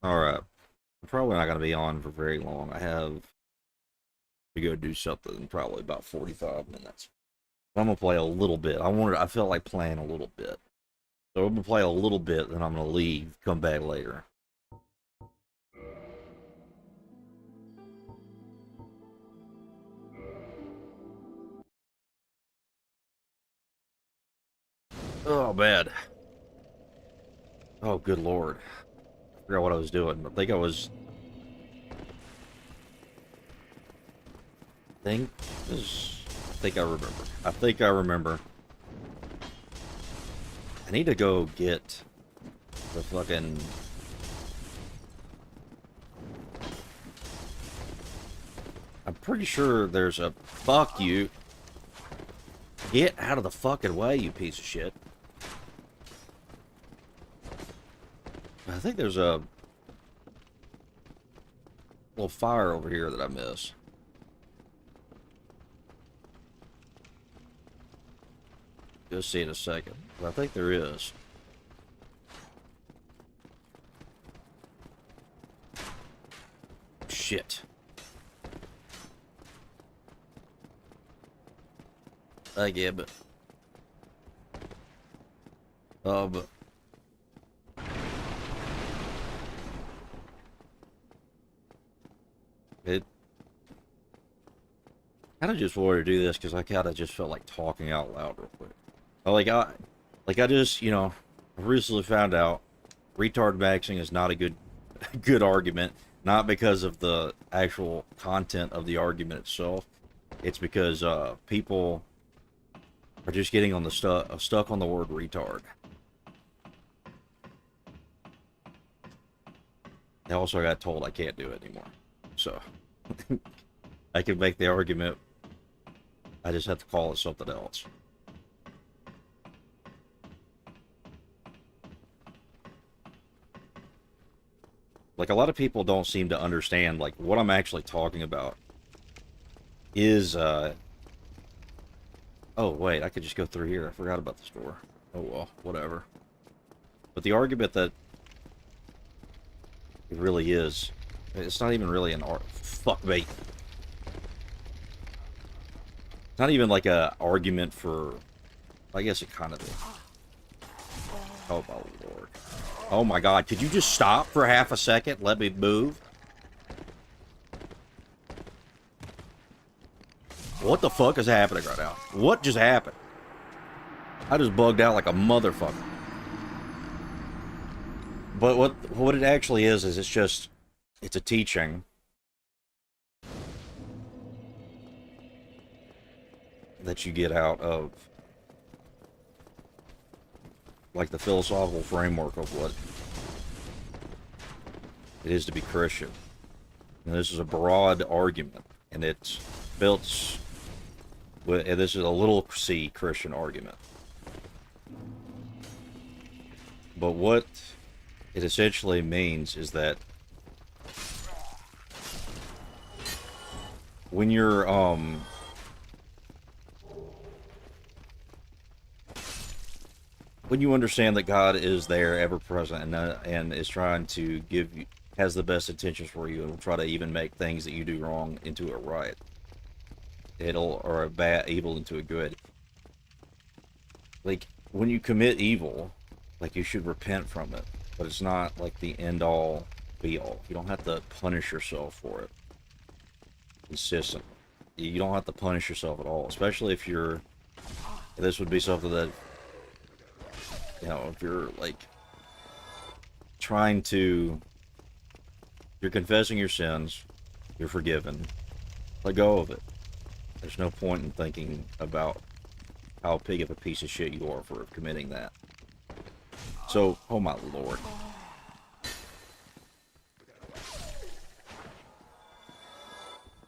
Alright. I'm probably not going to be on for very long. I have to go do something in probably about 45 minutes. I'm going to play a little bit. I felt like playing a little bit. So I'm going to play a little bit, then I'm going to leave, come back later. Oh, bad. Oh, good lord. I forgot what I was doing. Think, I think I remember. I think I remember. I need to go get the fucking... I'm pretty sure there's a... Fuck you. Get out of the fucking way, you piece of shit. I think there's a little fire over here that I miss. You'll see in a second. But I think there is. Shit. I get it. But it kind of just wanted to do this because I kind of just felt like talking out loud real quick. I just, I recently found out retard maxing is not a good argument. Not because of the actual content of the argument itself. It's because people are just getting on the stuck on the word retard. I also got told I can't do it anymore. So I can make the argument. I just have to call it something else. Like, a lot of people don't seem to understand, like, what I'm actually talking about is, oh, wait, I could just go through here. I forgot about this door. Oh, well, whatever. But the argument that it really is, it's not even really an fuck me. It's not even like a argument for, I guess it kind of is. Oh, my lord. Oh my god, could you just stop for half a second? Let me move? What the fuck is happening right now? What just happened? I just bugged out like a motherfucker. But what it actually is it's a teaching that you get out of like the philosophical framework of what it is to be Christian. And this is a broad argument, and it's built with, and this is a little c Christian argument. But what it essentially means is that when you're when you understand that God is there, ever present, and is trying to give you, has the best intentions for you, and will try to even make things that you do wrong into a right, or a bad evil into a good. Like, when you commit evil, like, you should repent from it, but it's not like the end all be all. You don't have to punish yourself for it consistently. You don't have to punish yourself at all, especially if you're. This would be something that, if you're like trying to, you're confessing your sins, you're forgiven, let go of it. There's no point in thinking about how big of a piece of shit you are for committing that. So, oh my lord.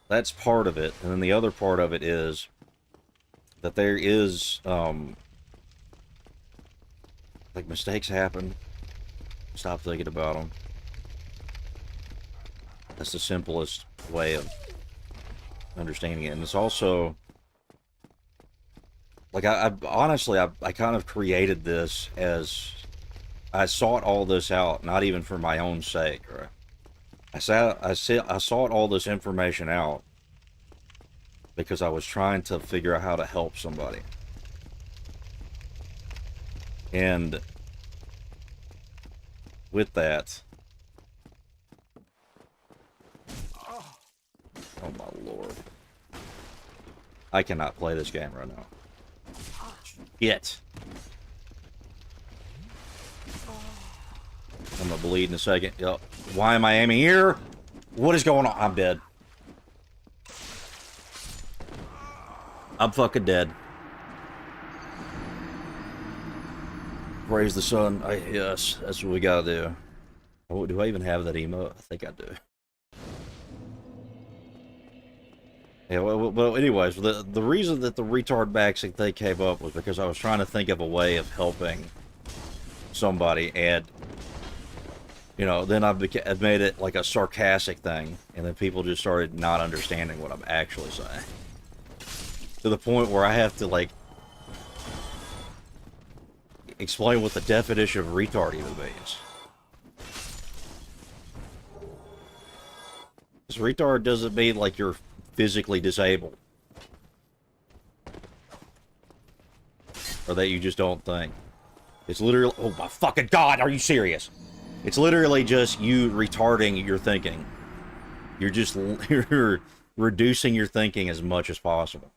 That's part of it, and then the other part of it is that there is, like, mistakes happen. Stop thinking about them. That's the simplest way of understanding it. And it's also, like, I honestly, I kind of created this as I sought all this out, not even for my own sake, right? I sought all this information out because I was trying to figure out how to help somebody. And with that, oh my lord, I cannot play this game right now. Shit. I'm gonna bleed in a second. Yep. Why am I aiming here? What is going on? I'm dead. I'm fucking dead. Praise the sun. Yes, that's what we gotta do. Oh, do I even have that emote? I think I do. Yeah, well anyways, the reason that the retard maxing thing came up was because I was trying to think of a way of helping somebody, and you know, then I made it like a sarcastic thing, and then people just started not understanding what I'm actually saying. To the point where I have to, like, explain what the definition of retard even means. Because retard doesn't mean, like, you're physically disabled. Or that you just don't think. It's literally... Oh my fucking god, are you serious? It's literally just you retarding your thinking. You're just... You're reducing your thinking as much as possible.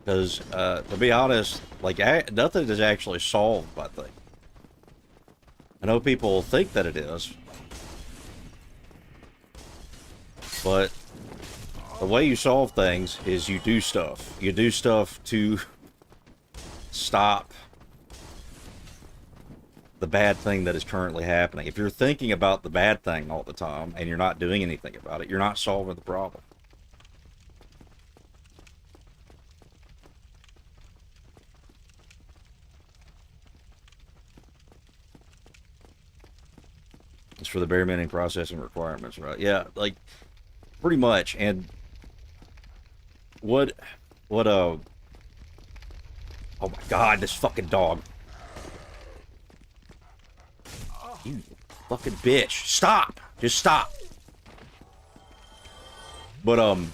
Because, to be honest, like, nothing is actually solved by things. I know people think that it is. But the way you solve things is you do stuff. You do stuff to stop the bad thing that is currently happening. If you're thinking about the bad thing all the time and you're not doing anything about it, you're not solving the problem. It's for the bare minimum processing requirements, right? Yeah, like, pretty much. And oh my god, this fucking dog. You fucking bitch. Stop! Just stop! But, and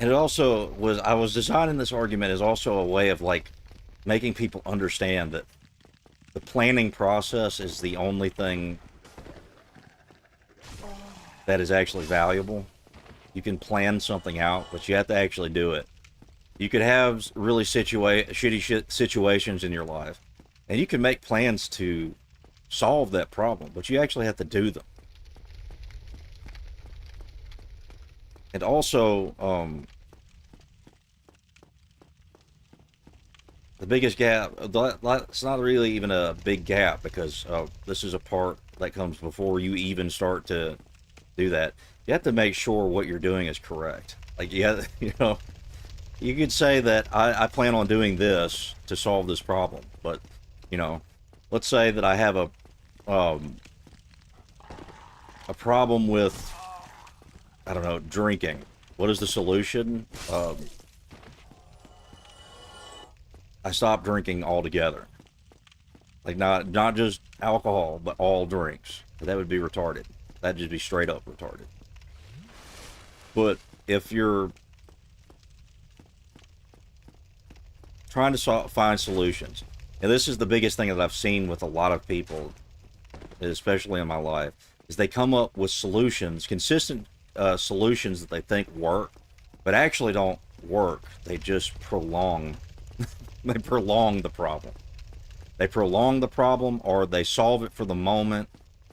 it also was, I was designing this argument as also a way of, like, making people understand that the planning process is the only thing that is actually valuable. You can plan something out, but you have to actually do it. You could have really shitty situations in your life, and you can make plans to solve that problem, but you actually have to do them. And also, the biggest gap, it's not really even a big gap, because this is a part that comes before you even start to do that. You have to make sure what you're doing is correct. Like, you know, you could say that I plan on doing this to solve this problem, but, you know, let's say that I have a problem with, I don't know, drinking. What is the solution? I stopped drinking altogether. Like, not just alcohol, but all drinks. That would be retarded. That'd just be straight up retarded. But if you're trying to find solutions, and this is the biggest thing that I've seen with a lot of people, especially in my life, is they come up with solutions, consistent solutions that they think work, but actually don't work. They just prolong they prolong the problem. They prolong the problem, or they solve it for the moment,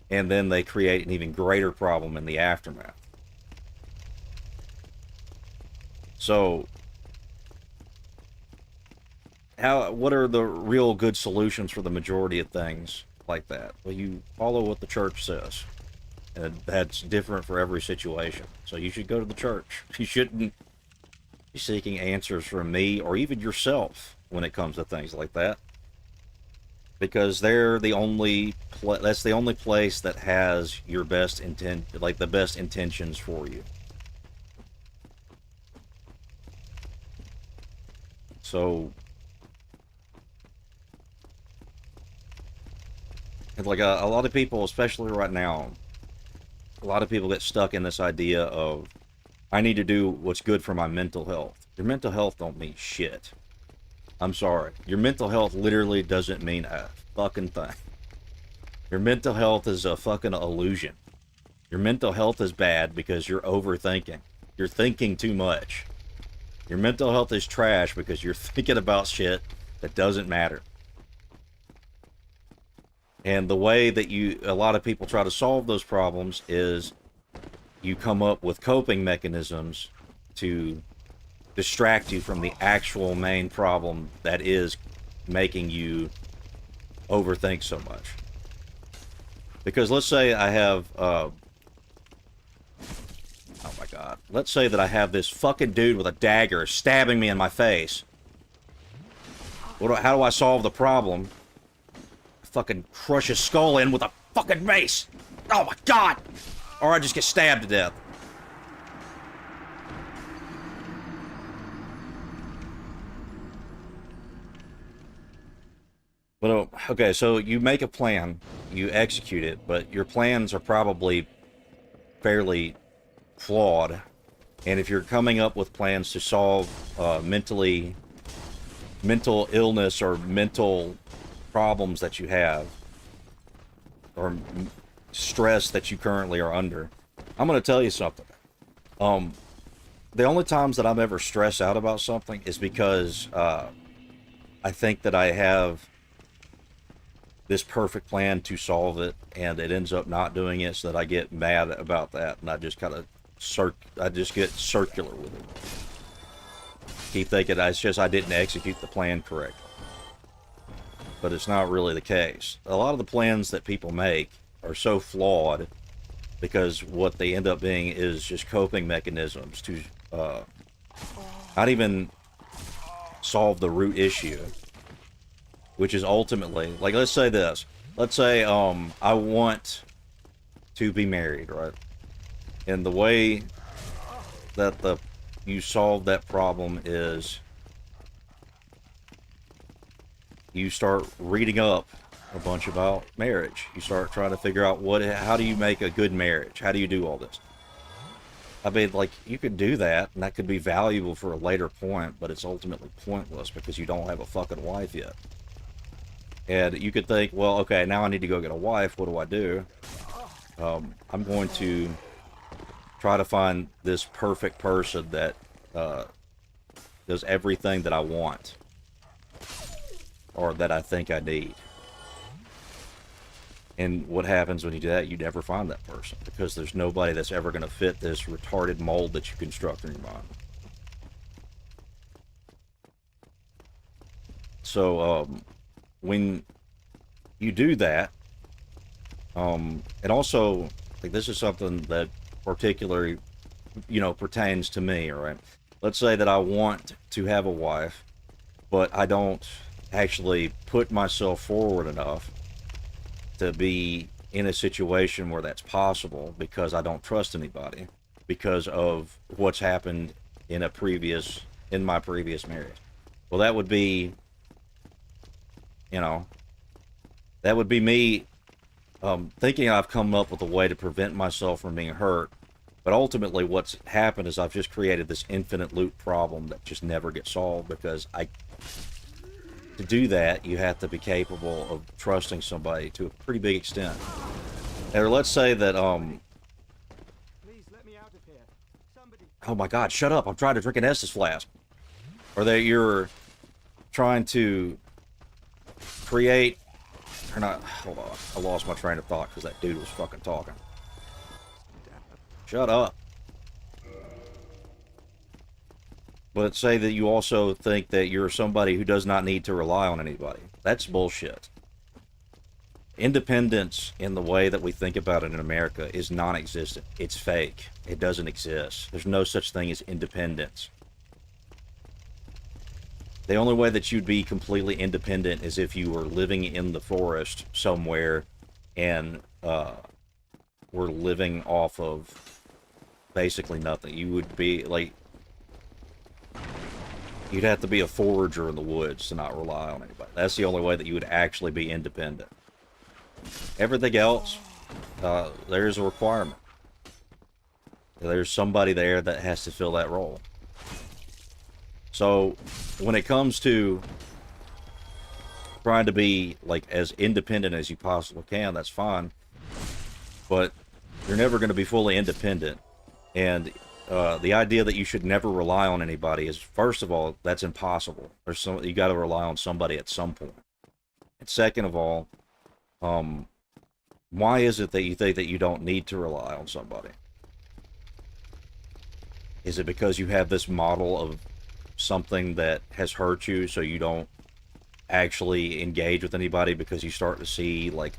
and then they create an even greater problem in the aftermath. So, what are the real good solutions for the majority of things like that? Well, you follow what the church says. And that's different for every situation. So you should go to the church. You shouldn't be seeking answers from me or even yourself when it comes to things like that. because they're the only that's the only place that has your best intent, like the best intentions for you. So, and like a lot of people, especially right now, a lot of people get stuck in this idea of, I need to do what's good for my mental health. Your mental health don't mean shit. I'm sorry. Your mental health literally doesn't mean a fucking thing. Your mental health is a fucking illusion. Your mental health is bad because you're overthinking. You're thinking too much. Your mental health is trash because you're thinking about shit that doesn't matter. And the way that a lot of people try to solve those problems is you come up with coping mechanisms to distract you from the actual main problem that is making you overthink so much. Because let's say I have, oh my god, let's say that I have this fucking dude with a dagger stabbing me in my face. How do I solve the problem? I fucking crush his skull in with a fucking mace. Oh my god! Or I just get stabbed to death. But okay, so you make a plan, you execute it, but your plans are probably fairly flawed. And if you're coming up with plans to solve mental illness or mental problems that you have, or stress that you currently are under, I'm going to tell you something. The only times that I'm ever stressed out about something is because I think that I have this perfect plan to solve it, and it ends up not doing it, so that I get mad about that, and I just kind of I just get circular with it. Keep thinking it's just I didn't execute the plan correctly. But it's not really the case. A lot of the plans that people make are so flawed because what they end up being is just coping mechanisms to not even solve the root issue, which is ultimately, like, let's say this. Let's say I want to be married, right? And the way that you solve that problem is you start reading up a bunch about marriage. You start trying to figure out how do you make a good marriage? How do you do all this? I mean, like, you could do that, and that could be valuable for a later point, but it's ultimately pointless because you don't have a fucking wife yet. And you could think, well, okay, now I need to go get a wife. What do I do? I'm going to try to find this perfect person that does everything that I want, or that I think I need. And what happens when you do that? You never find that person, because there's nobody that's ever going to fit this retarded mold that you construct in your mind. So, when you do that, and also, like, this is something that particularly, pertains to me, all right? Let's say that I want to have a wife, but I don't actually put myself forward enough to be in a situation where that's possible, because I don't trust anybody because of what's happened in my previous marriage. Well, that would be, that would be me thinking I've come up with a way to prevent myself from being hurt, but ultimately what's happened is I've just created this infinite loop problem that just never gets solved, because to do that, you have to be capable of trusting somebody to a pretty big extent. Or let's say that, Please let me out of here. Somebody. Oh my god, shut up, I'm trying to drink an Estus flask. Or that you're trying to create, or not, hold on, I lost my train of thought because that dude was fucking talking. Shut up. But say that you also think that you're somebody who does not need to rely on anybody. That's bullshit. Independence, in the way that we think about it in America, is non-existent. It's fake. It doesn't exist. There's no such thing as independence. The only way that you'd be completely independent is if you were living in the forest somewhere and were living off of basically nothing. You would be like, you'd have to be a forager in the woods to not rely on anybody. That's the only way that you would actually be independent. Everything else, there's a requirement. There's somebody there that has to fill that role. So, when it comes to trying to be, like, as independent as you possibly can, that's fine. But you're never going to be fully independent. And the idea that you should never rely on anybody is, first of all, that's impossible. You got to rely on somebody at some point. And second of all, why is it that you think that you don't need to rely on somebody? Is it because you have this model of something that has hurt you, so you don't actually engage with anybody because you start to see, like,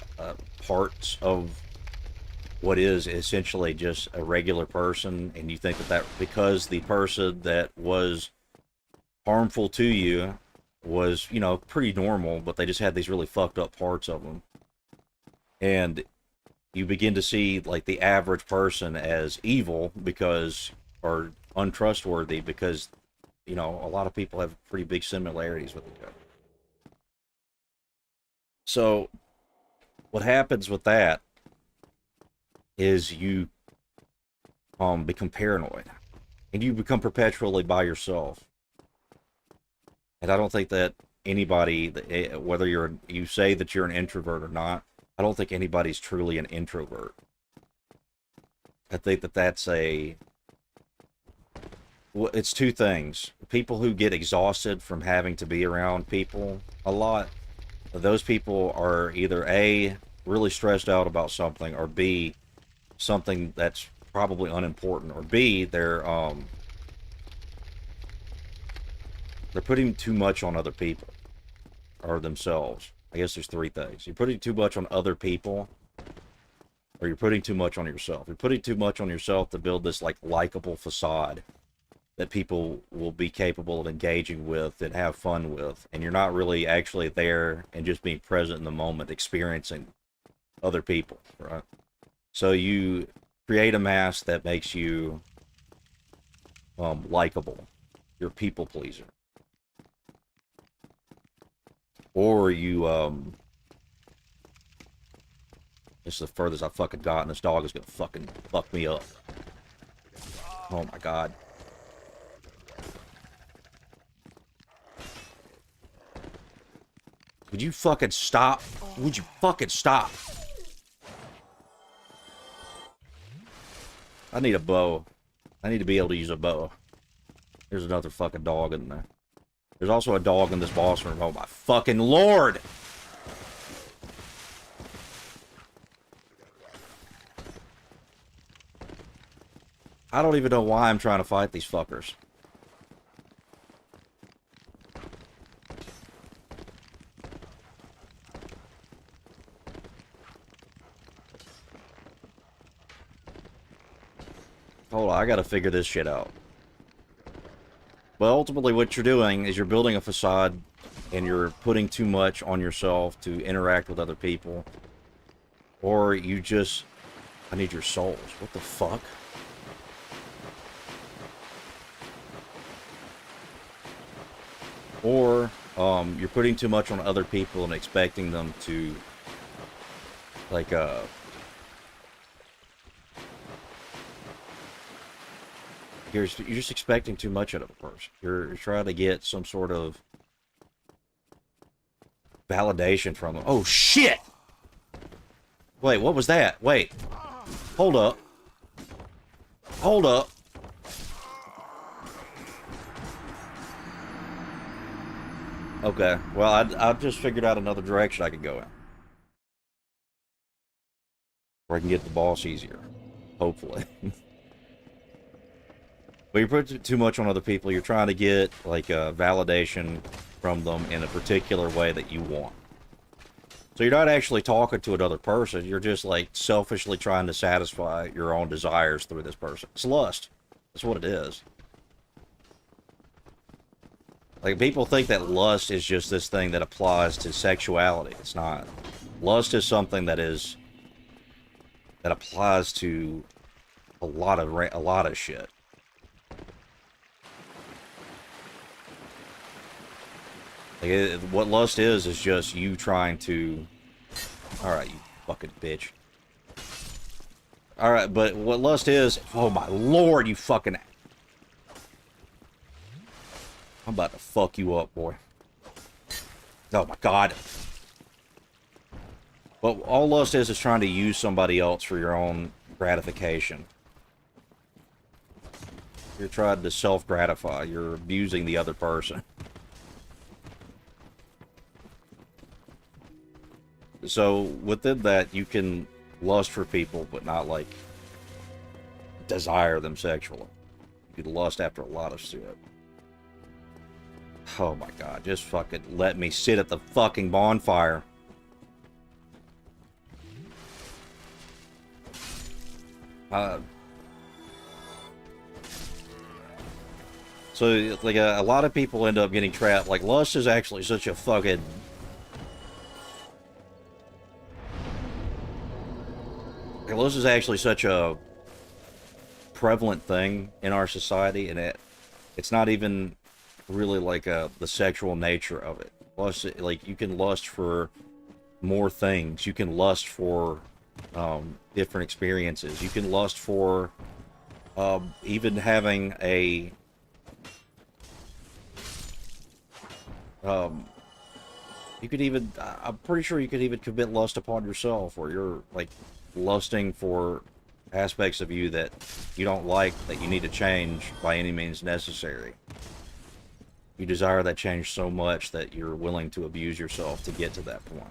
parts of what is essentially just a regular person, and you think that because the person that was harmful to you was, you know, pretty normal, but they just had these really fucked up parts of them. And you begin to see, like, the average person as evil because, or untrustworthy because, you know, a lot of people have pretty big similarities with each other. So, what happens with that is you become paranoid. And you become perpetually by yourself. And I don't think that anybody, whether you say that you're an introvert or not, I don't think anybody's truly an introvert. I think that that's well, it's two things. People who get exhausted from having to be around people a lot, those people are either A, really stressed out about something, or B, something that's probably unimportant, or B, they're putting too much on other people or themselves. I guess there's three things. You're putting too much on other people, or you're putting too much on yourself. You're putting too much on yourself to build this, like, likable facade that people will be capable of engaging with and have fun with, and you're not really actually there and just being present in the moment, experiencing other people, right? So you create a mask that makes you likable. You're a people pleaser. Or you, this is the furthest I've fucking gotten. This dog is gonna fucking fuck me up. Oh my god. Would you fucking stop? Would you fucking stop? I need a bow. I need to be able to use a bow. There's another fucking dog in there. There's also a dog in this boss room. Oh my fucking lord! I don't even know why I'm trying to fight these fuckers. Hold on, I gotta figure this shit out. But ultimately what you're doing is you're building a facade and you're putting too much on yourself to interact with other people. Or you just... I need your souls. What the fuck? Or you're putting too much on other people and expecting them to, like, you're just expecting too much out of a person. You're trying to get some sort of validation from them. Oh, shit! Wait, what was that? Wait. Hold up. Hold up. Okay, well, I just figured out another direction I could go in. Where I can get the boss easier. Hopefully. But you put too much on other people, you're trying to get, like, a validation from them in a particular way that you want. So you're not actually talking to another person, you're just, like, selfishly trying to satisfy your own desires through this person. It's lust. That's what it is. Like, people think that lust is just this thing that applies to sexuality. It's not. Lust is something that applies to a lot of shit. Like, what lust is just you trying to... Alright, you fucking bitch. Alright, but what lust is... Oh my lord, you fucking... I'm about to fuck you up, boy. Oh my god. But all lust is trying to use somebody else for your own gratification. You're trying to self-gratify. You're abusing the other person. So, within that, you can lust for people, but not, like, desire them sexually. You can lust after a lot of shit. Oh my god, just fucking let me sit at the fucking bonfire. So, like, a lot of people end up getting trapped. Like, lust is actually such a fucking... Like, lust is actually such a prevalent thing in our society, and it's not even really like the sexual nature of it. Lust, like, you can lust for more things. You can lust for different experiences. You can lust for even having a you could even, I'm pretty sure you could even commit lust upon yourself, where you're like lusting for aspects of you that you don't like, that you need to change by any means necessary. You desire that change so much that you're willing to abuse yourself to get to that point.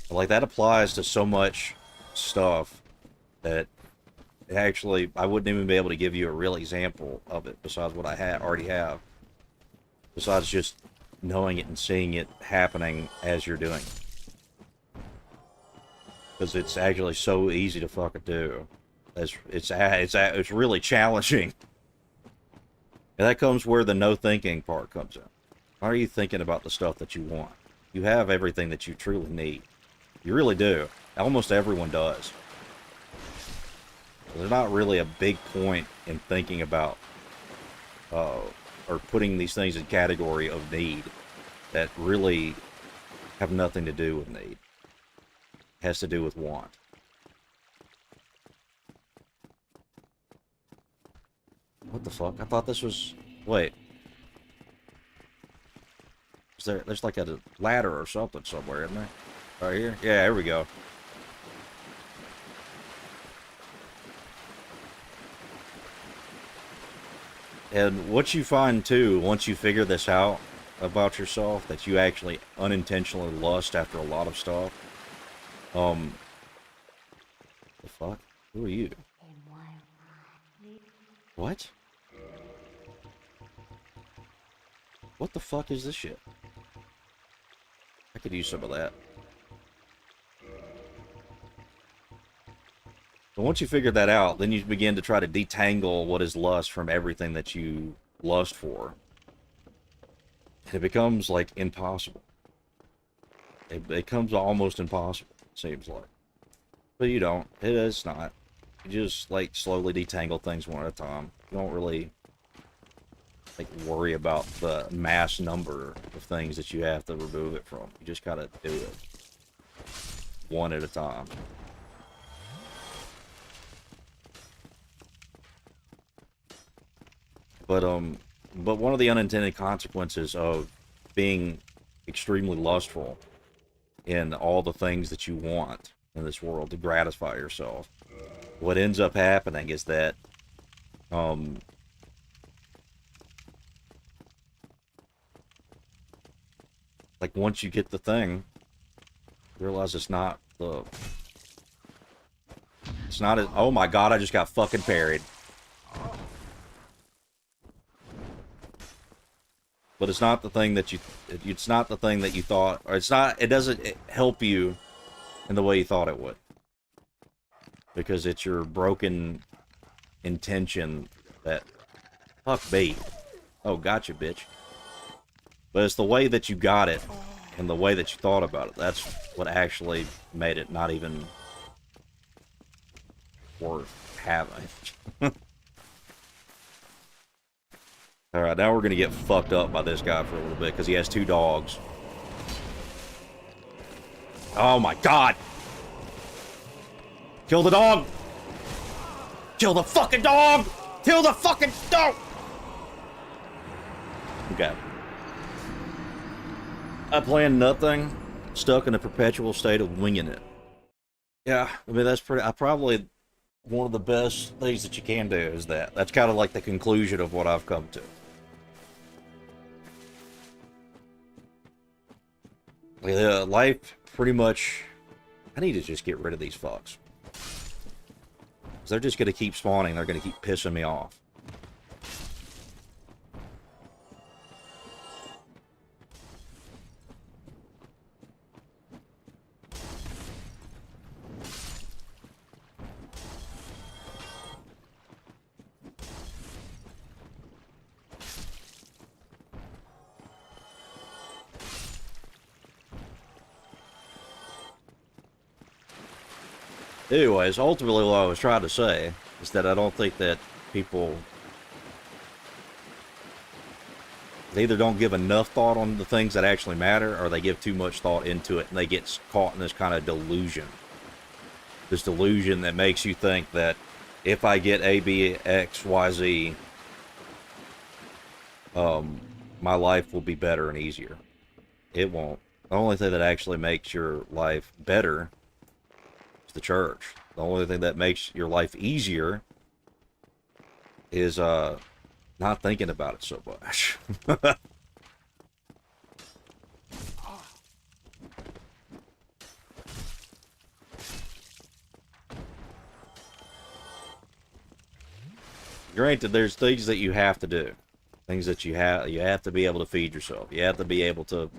But, like, that applies to so much stuff that actually I wouldn't even be able to give you a real example of it besides what I already have. Besides just knowing it and seeing it happening as you're doing it. Because it's actually so easy to fucking do. It's really challenging. And that comes where the no thinking part comes in. How are you thinking about the stuff that you want? You have everything that you truly need. You really do. Almost everyone does. There's not really a big point in thinking about or putting these things in category of need that really have nothing to do with need. It has to do with want. What the fuck? I thought this was... Wait. There's like a ladder or something somewhere, isn't there? Right here? Yeah, here we go. And what you find, too, once you figure this out about yourself, that you actually unintentionally lust after a lot of stuff. The fuck? Who are you? What? What the fuck is this shit? I could use some of that. But once you figure that out, then you begin to try to detangle what is lust from everything that you lust for. And it becomes, like, impossible. It becomes almost impossible, it seems like. But you don't. It is not. You just, like, slowly detangle things one at a time. You don't really, like, worry about the mass number of things that you have to remove it from. You just gotta do it. One at a time. But one of the unintended consequences of being extremely lustful in all the things that you want in this world to gratify yourself, what ends up happening is that, like, once you get the thing, you realize it's not as, oh my god, I just got fucking parried. But it's not the thing that it's not the thing that you thought, or it doesn't help you in the way you thought it would. Because it's your broken intention that, fuck me. Oh, gotcha, bitch. But it's the way that you got it and the way that you thought about it. That's what actually made it not even worth having. Alright, now we're gonna get fucked up by this guy for a little bit because he has 2 dogs. Oh my god! Kill the dog! Kill the fucking dog! Kill the fucking dog! Okay. I plan nothing, stuck in a perpetual state of winging it. Yeah, I mean, that's pretty... probably one of the best things that you can do is that. That's kind of like the conclusion of what I've come to. Life, pretty much... I need to just get rid of these fucks. Because they're just going to keep spawning. They're going to keep pissing me off. Anyways, ultimately what I was trying to say is that I don't think that people... they either don't give enough thought on the things that actually matter, or they give too much thought into it, and they get caught in this kind of delusion. This delusion that makes you think that if I get A, B, X, Y, Z, my life will be better and easier. It won't. The only thing that actually makes your life better is the church. The only thing that makes your life easier is not thinking about it so much. Granted, there's things that you have to do. Things that you have to be able to feed yourself. You have to be able to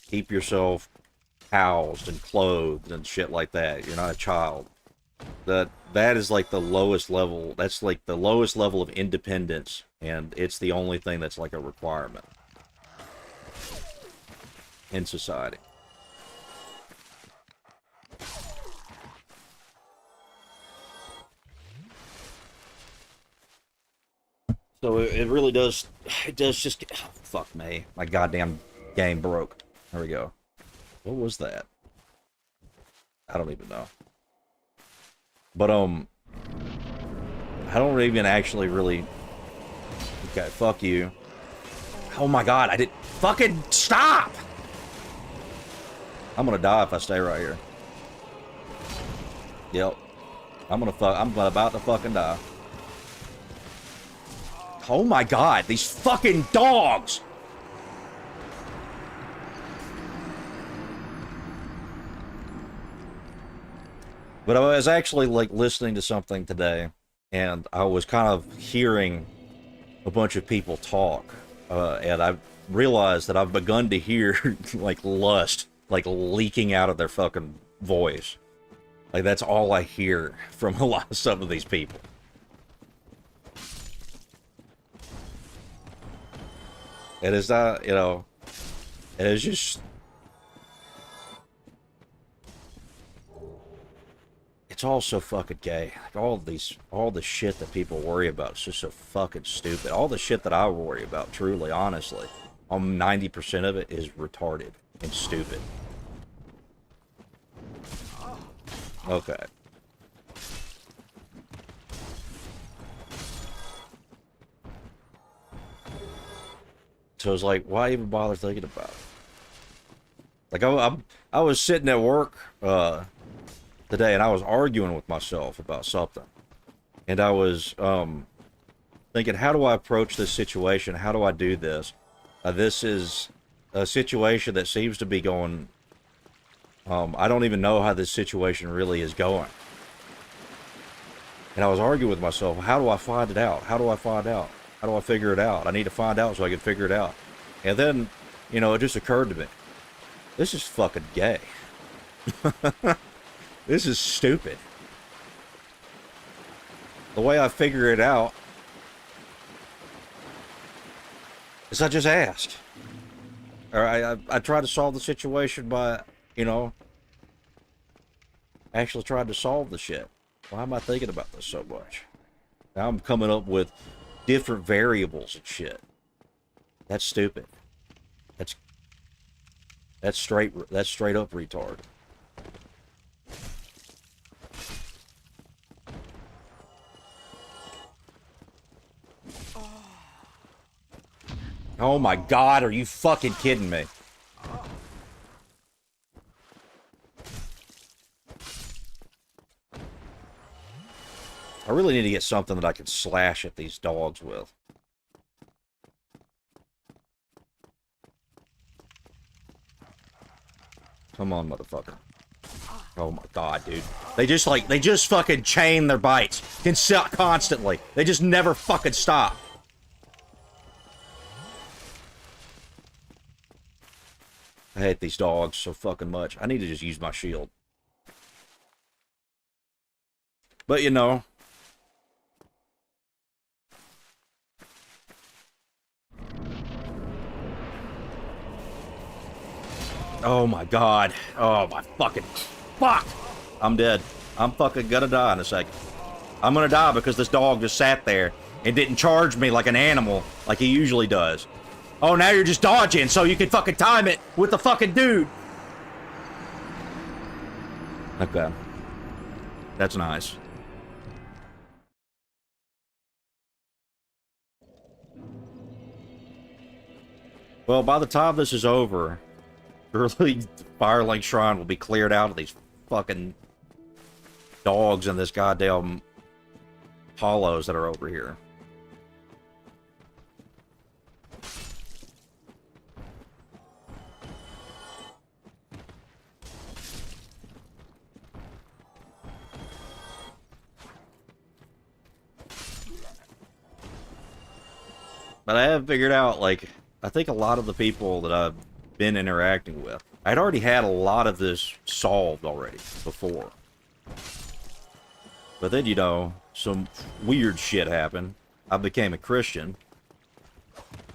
keep yourself housed and clothed and shit like that. You're not a child. That is like the lowest level. That's like the lowest level of independence, and it's the only thing that's like a requirement in society. So it really does. It does just. Oh, fuck me. My goddamn game broke. There we go. What was that? I don't even know. But I don't even actually really. Okay, fuck you. Oh my god, I did. Fucking stop! I'm gonna die if I stay right here. Yep. I'm about to fucking die. Oh my god, these fucking dogs! But I was actually like listening to something today, and I was kind of hearing a bunch of people talk, and I realized that I've begun to hear like lust, like leaking out of their fucking voice. Like that's all I hear from a lot of some of these people. It is not, you know, it is just. It's all so fucking gay. Like all the shit that people worry about is just so fucking stupid. All the shit that I worry about, truly, honestly, 90% of it is retarded and stupid. Okay. So it's like, why even bother thinking about it? Like I was sitting at work, today, and I was arguing with myself about something, and I was thinking, how do I approach this situation? How do I do this? This is a situation that seems to be going. I don't even know how this situation really is going, and I was arguing with myself. How do I find it out? How do I find out? How do I figure it out? I need to find out so I can figure it out. And then, you know, it just occurred to me, this is fucking gay. This is stupid. The way I figure it out Because I just asked. Or I tried to solve the situation by, you know, actually tried to solve the shit. Why am I thinking about this so much? Now I'm coming up with different variables and shit. That's stupid. That's straight up retard. Oh my god, are you fucking kidding me? I really need to get something that I can slash at these dogs with. Come on, motherfucker. Oh my god, dude. They just fucking chain their bites constantly. They just never fucking stop. I hate these dogs so fucking much. I need to just use my shield. But you know. Oh my god. Oh my fucking... Fuck! I'm dead. I'm fucking gonna die in a second. I'm gonna die because this dog just sat there and didn't charge me like an animal like he usually does. Oh, now you're just dodging so you can fucking time it with the fucking dude. Okay. That's nice. Well, by the time this is over, surely Firelink Shrine will be cleared out of these fucking dogs in this goddamn hollows that are over here. But I have figured out, like, I think a lot of the people that I've been interacting with, I'd already had a lot of this solved already before. But then, you know, some weird shit happened. I became a Christian.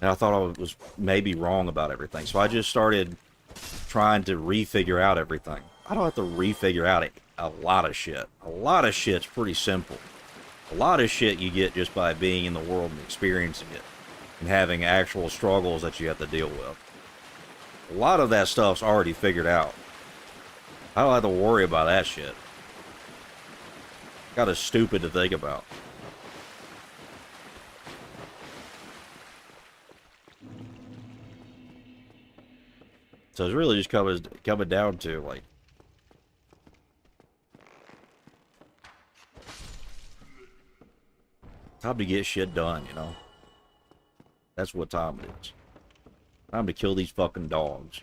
And I thought I was maybe wrong about everything. So I just started trying to refigure out everything. I don't have to refigure out a lot of shit. A lot of shit's pretty simple. A lot of shit you get just by being in the world and experiencing it. And having actual struggles that you have to deal with. A lot of that stuff's already figured out. I don't have to worry about that shit. Kinda stupid to think about. So it's really just coming down to, like, time to get shit done, you know? That's what time it is. Time to kill these fucking dogs.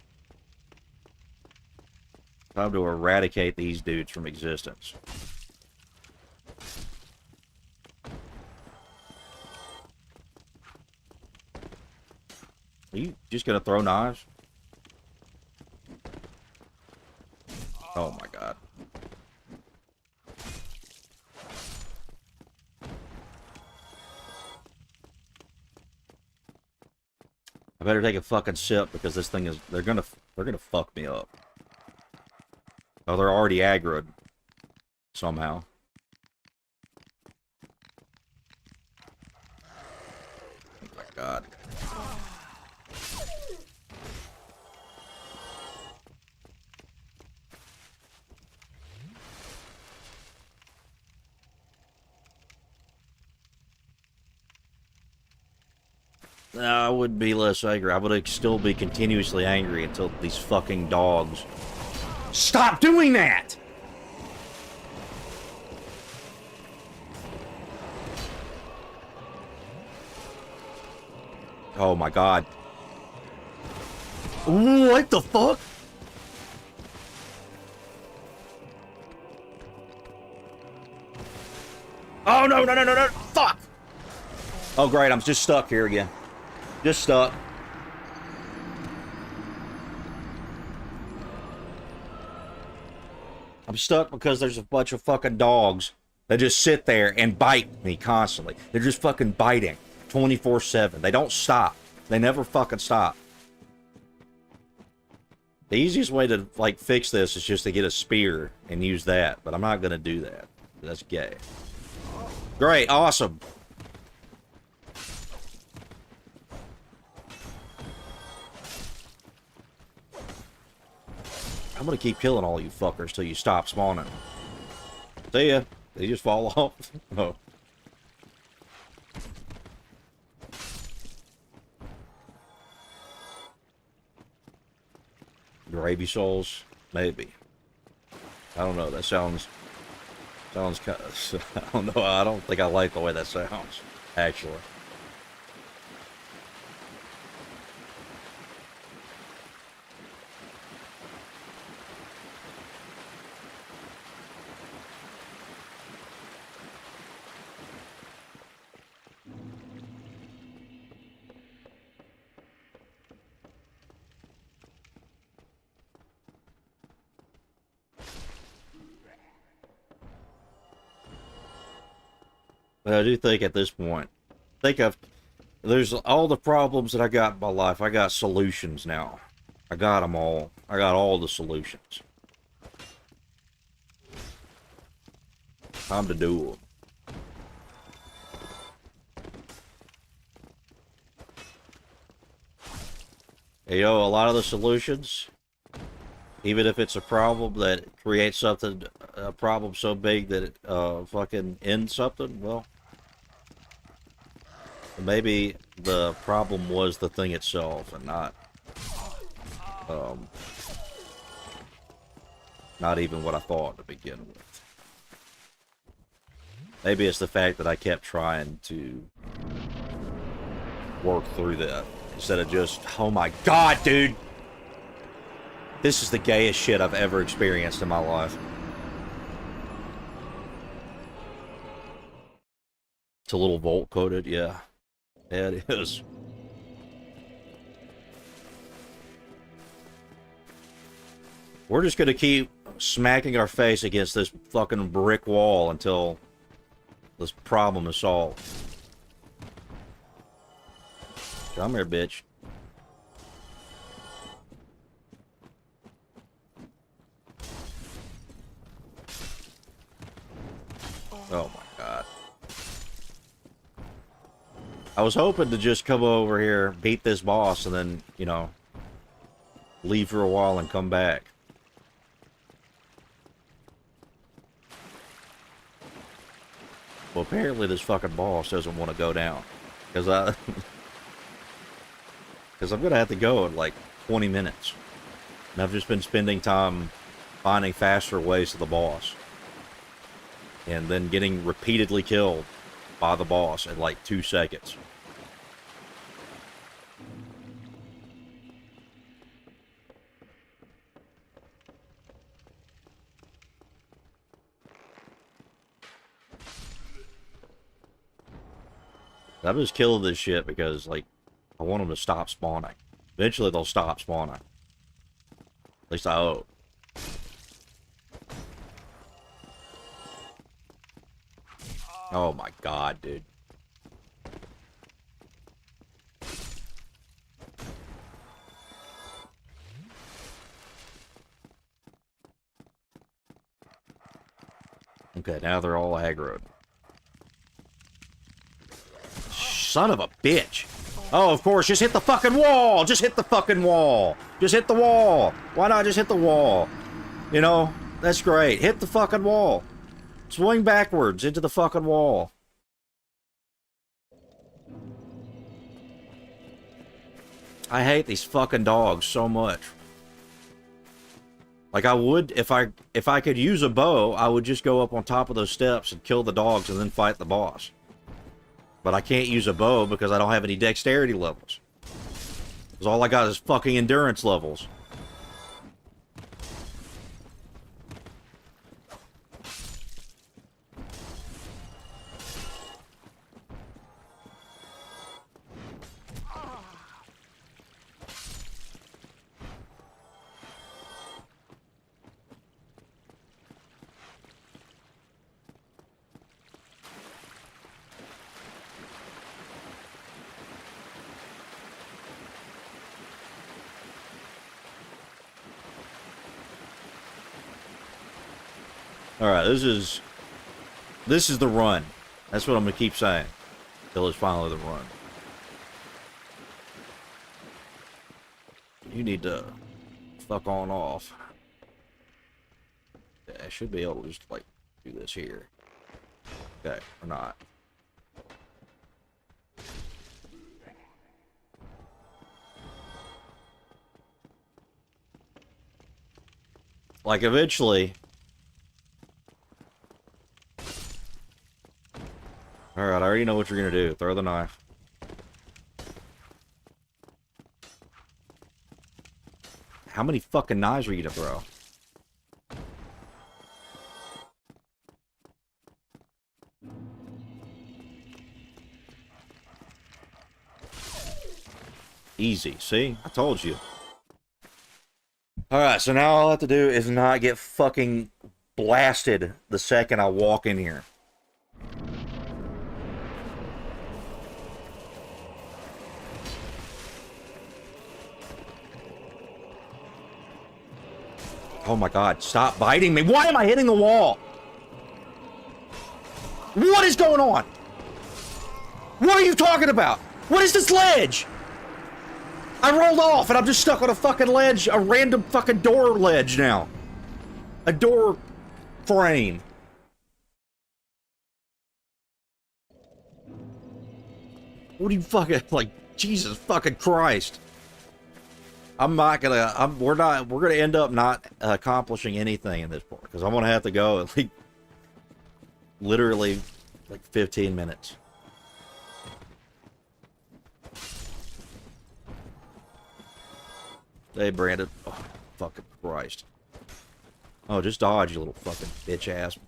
Time to eradicate these dudes from existence. Are you just gonna throw knives? Oh my god. I better take a fucking sip because this thing is they're gonna fuck me up. Oh, they're already aggroed somehow. Oh my god. No, I would be less angry. I would still be continuously angry until these fucking dogs stop doing that! Oh my god. What the fuck? Oh no, no, no, no, no! Fuck! Oh great, I'm just stuck here again. Just stuck. I'm stuck because there's a bunch of fucking dogs that just sit there and bite me constantly. They're just fucking biting 24/7. They don't stop. They never fucking stop. The easiest way to, like, fix this is just to get a spear and use that, but I'm not gonna do that. That's gay. Great, awesome. I'm gonna keep killing all you fuckers till you stop spawning. See ya. They just fall off. Oh. Gravy souls? Maybe. I don't know. That sounds kind of... I don't know. I don't think I like the way that sounds, actually. But I do think at this point, there's all the problems that I got in my life. I got solutions now. I got them all. I got all the solutions. Time to do them. Hey, yo, a lot of the solutions, even if it's a problem that creates something, a problem so big that it fucking ends something, well, maybe the problem was the thing itself and not even what I thought to begin with. Maybe it's the fact that I kept trying to work through that instead of just, oh my god, dude! This is the gayest shit I've ever experienced in my life. It's a little volt coated, yeah. Yeah, it is. We're just gonna keep smacking our face against this fucking brick wall until this problem is solved. Come here, bitch. Oh my god. I was hoping to just come over here, beat this boss, and then, you know, leave for a while and come back. Well, apparently this fucking boss doesn't want to go down. Because I'm going to have to go in like 20 minutes. And I've just been spending time finding faster ways to the boss. And then getting repeatedly killed by the boss in like 2 seconds. I'm just killing this shit because, like, I want them to stop spawning. Eventually they'll stop spawning. At least I hope. Oh my god, dude. Okay, now they're all aggroed. Son of a bitch. Oh, of course, just hit the fucking wall! Just hit the fucking wall! Just hit the wall! Why not just hit the wall? You know, that's great. Hit the fucking wall. Swing backwards into the fucking wall. I hate these fucking dogs so much. Like, I would, if I could use a bow, I would just go up on top of those steps and kill the dogs and then fight the boss. But I can't use a bow because I don't have any dexterity levels. Because all I got is fucking endurance levels. Alright, this is the run. That's what I'm gonna keep saying. Till it's finally the run. You need to fuck on off. Yeah, I should be able to just, like, do this here. Okay, or not. Like, eventually... Alright, I already know what you're gonna do. Throw the knife. How many fucking knives are you gonna throw? Easy, see? I told you. Alright, so now all I have to do is not get fucking blasted the second I walk in here. Oh my god, stop biting me. Why am I hitting the wall? What is going on? What are you talking about? What is this ledge? I rolled off and I'm just stuck on a fucking ledge, a random fucking door ledge now. A door frame. What are you fucking, like, Jesus fucking Christ. We're gonna end up not accomplishing anything in this part, because I'm gonna have to go at least, literally, like 15 minutes. Hey, Brandon. Oh, fucking Christ. Oh, just dodge, you little fucking bitch ass.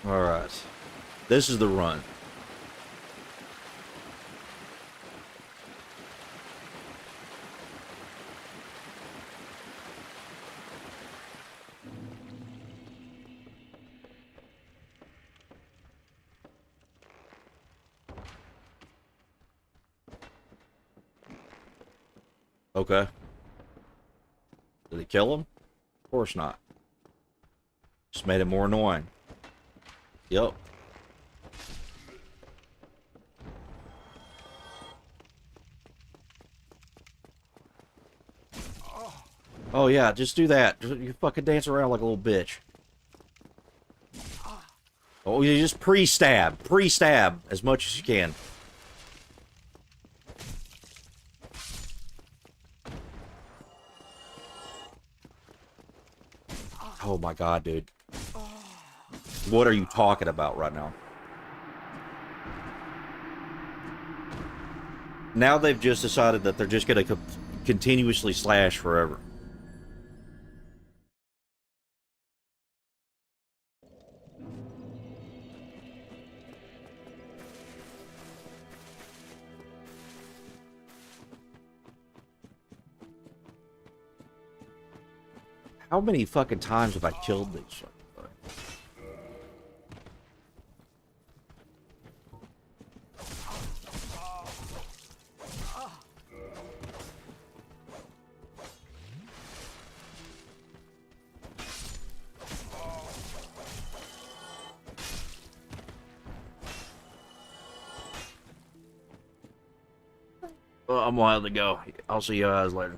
Alright. This is the run. Okay. Did he kill him? Of course not. Just made it more annoying. Yep. Oh yeah, just do that. You fucking dance around like a little bitch. Oh, you just pre-stab. Pre-stab as much as you can. Oh my god, dude. What are you talking about right now? Now they've just decided that they're just going to continuously slash forever. How many fucking times have I killed these? Well, I'm wild to go. I'll see you guys later.